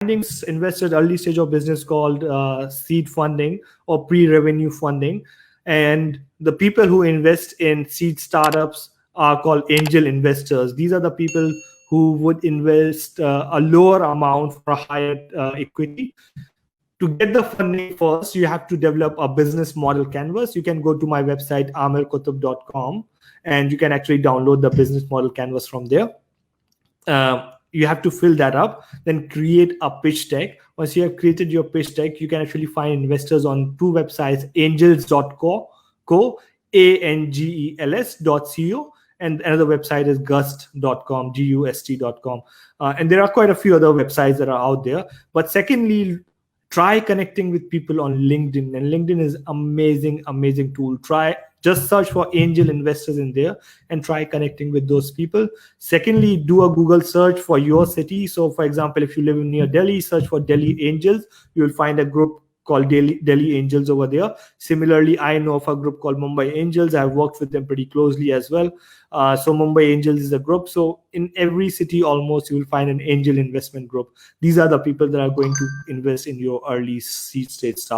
investors early stage of business called seed funding or pre-revenue funding, and the people who invest in seed startups are called angel investors. These are the people who would invest a lower amount for a higher equity. To get the funding first, you have to develop a business model canvas. You can go to my website aamirqutub.com and you can actually download the business model canvas from there. You have to fill that up, then create a pitch deck. Once you have created your pitch deck, you can actually find investors on two websites, angels.co, angels.co, and another website is gust.com, gust.com. And there are quite a few other websites that are out there. But secondly, try connecting with people on LinkedIn, and LinkedIn is amazing tool. Just search for angel investors in there and try connecting with those people. Secondly, do a Google search for your city. So for example, if you live near Delhi, search for Delhi Angels. You will find a group called Delhi Angels over there. Similarly, I know of a group called Mumbai Angels. I've worked with them pretty closely as well. So Mumbai Angels is a group. So in every city almost, you will find an angel investment group. These are the people that are going to invest in your early seed stage startup.